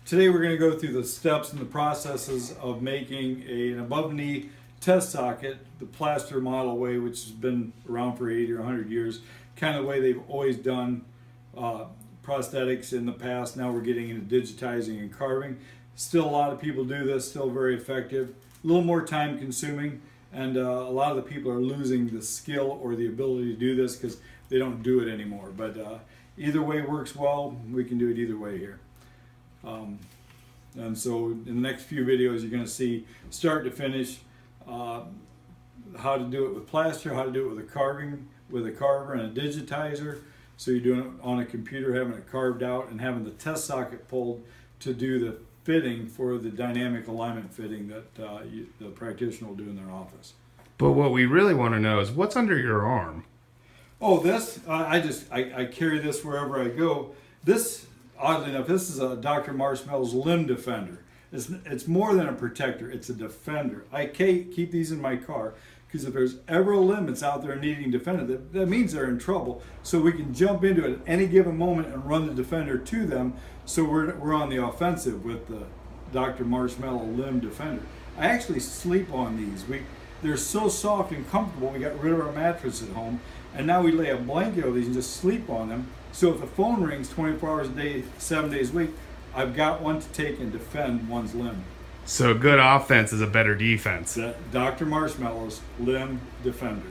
Today we're going to go through the steps and the processes of making an above-knee test socket, the plaster model way, which has been around for 80 or 100 years, kind of the way they've always done prosthetics in the past. Now we're getting into digitizing and carving. Still a lot of people do this, still very effective, a little more time consuming, and a lot of the people are losing the skill or the ability to do this because they don't do it anymore. But either way works well. We can do it either way here. And so in the next few videos you're going to see start to finish how to do it with plaster, how to do it with a carving, with a carver and a digitizer. So you're doing it on a computer, having it carved out, and having the test socket pulled to do the fitting for the dynamic alignment fitting that the practitioner will do in their office. But what we really want to know is what's under your arm. Oh, this, I carry this wherever I go. This, oddly enough, this is a Dr. Marshmallow's limb defender. It's more than a protector, it's a defender. I keep these in my car because if there's ever a limb that's out there needing defended, that means they're in trouble. So we can jump into it at any given moment and run the defender to them. So we're on the offensive with the Dr. Marshmallow limb defender. I actually sleep on these. They're so soft and comfortable. We got rid of our mattress at home, and now we lay a blanket over these and just sleep on them. So if the phone rings 24 hours a day, 7 days a week, I've got one to take and defend one's limb. So good offense is a better defense. Dr. Marshmallow's limb defender.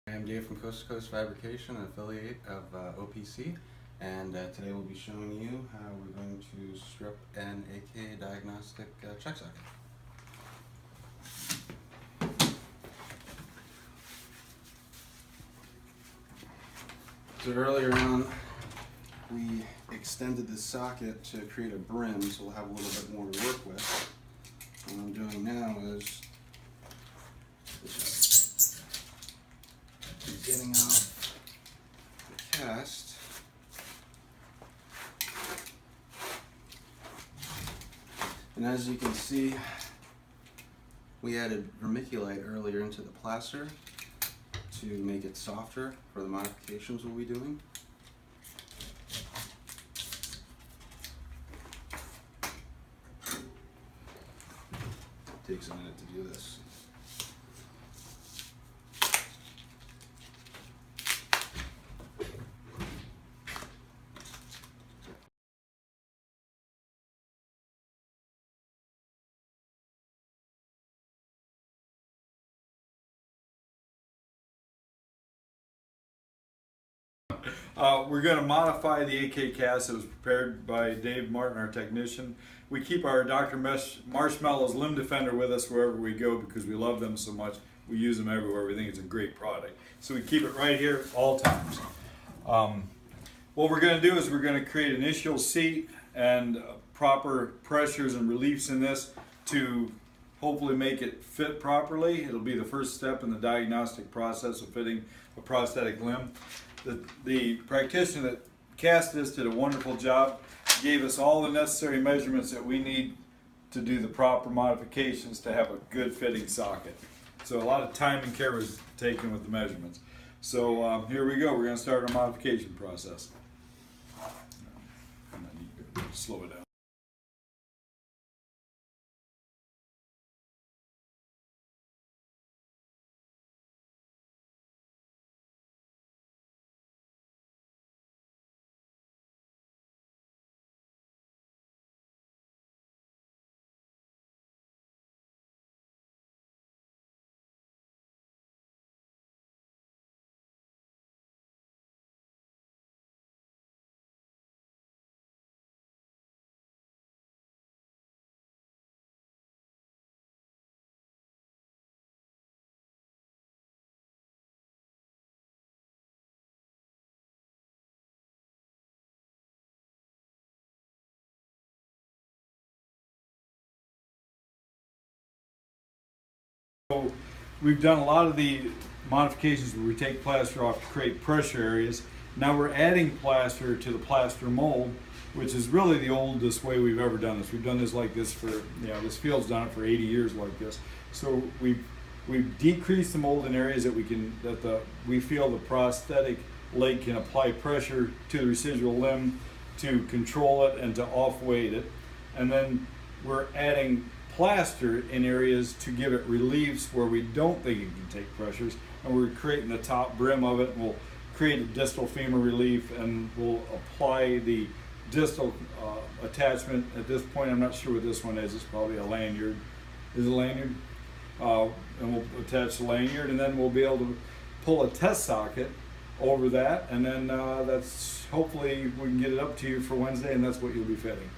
I'm Dave from Coast2Coast Fabrication, an affiliate of OPC, and today we'll be showing you how we're going to strip an AK diagnostic check socket. So earlier on, we extended this socket to create a brim, so we'll have a little bit more to work with. What I'm doing now is getting off the cast. And as you can see, we added vermiculite earlier into the plaster to make it softer for the modifications we'll be doing. It takes a minute to do this. We're going to modify the AK cast that was prepared by Dave Martin, our technician. We keep our Dr. Marshmallow's limb defender with us wherever we go because we love them so much. We use them everywhere. We think it's a great product. So we keep it right here all times. What we're going to do is we're going to create an initial seat and proper pressures and reliefs in this to hopefully make it fit properly. It'll be the first step in the diagnostic process of fitting a prosthetic limb. The practitioner that cast this did a wonderful job, gave us all the necessary measurements that we need to do the proper modifications to have a good fitting socket. So a lot of time and care was taken with the measurements. So here we go, we're going to start our modification process. I need to slow it down. So we've done a lot of the modifications where we take plaster off to create pressure areas. Now we're adding plaster to the plaster mold, which is really the oldest way we've ever done this. We've done this like this for, this field's done it for 80 years like this. So we've decreased the mold in areas that we feel the prosthetic leg can apply pressure to the residual limb to control it and to off-weight it. And then we're adding plaster in areas to give it reliefs where we don't think it can take pressures, and we're creating the top brim of it, and we'll create a distal femur relief, and we'll apply the distal attachment. At this point, I'm not sure what this one is. It's probably a lanyard. Is it a lanyard? And we'll attach the lanyard, and then we'll be able to pull a test socket over that, and then that's hopefully we can get it up to you for Wednesday, and that's what you'll be fitting.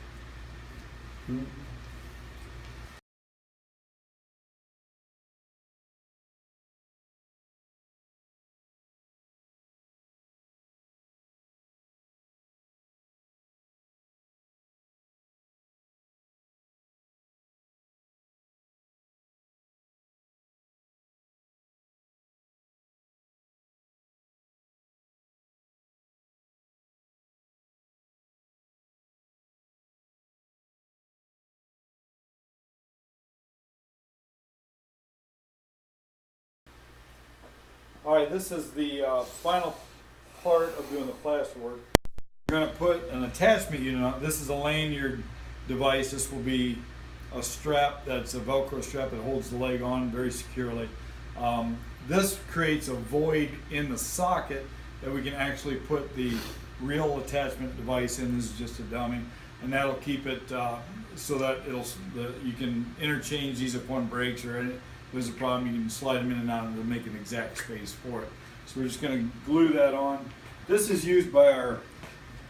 All right, this is the final part of doing the plaster work. We're going to put an attachment unit on. This is a lanyard device. This will be a strap that's a Velcro strap that holds the leg on very securely. This creates a void in the socket that we can actually put the real attachment device in. This is just a dummy, and that'll keep it so that you can interchange these if one breaks or there's a problem. You can slide them in and out, and it'll make an exact space for it. So we're just going to glue that on. This is used by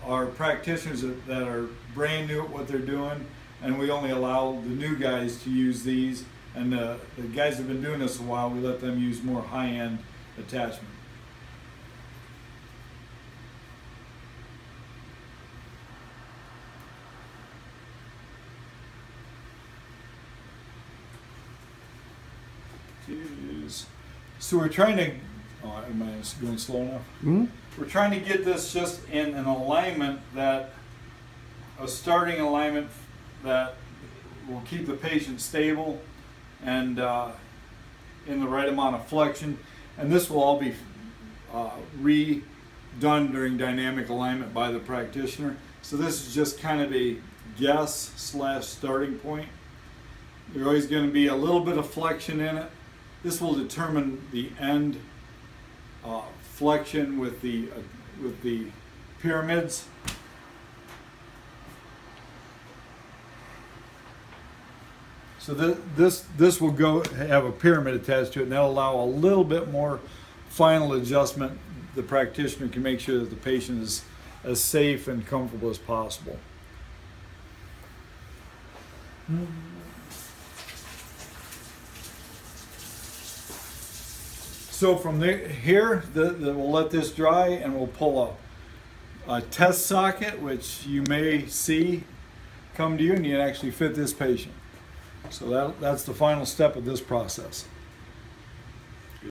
our practitioners that are brand new at what they're doing, and we only allow the new guys to use these. And the guys that have been doing this a while, we let them use more high-end attachment. So we're trying to, am I going slow enough? Mm-hmm. We're trying to get this just in an alignment a starting alignment that will keep the patient stable and in the right amount of flexion. And this will all be redone during dynamic alignment by the practitioner. So this is just kind of a guess/starting point. There's always going to be a little bit of flexion in it. This will determine the end flexion with the pyramids. So this will have a pyramid attached to it, and that'll allow a little bit more final adjustment. The practitioner can make sure that the patient is as safe and comfortable as possible. So from here, we'll let this dry, and we'll pull a test socket, which you may see come to you, and you can actually fit this patient. So that's the final step of this process.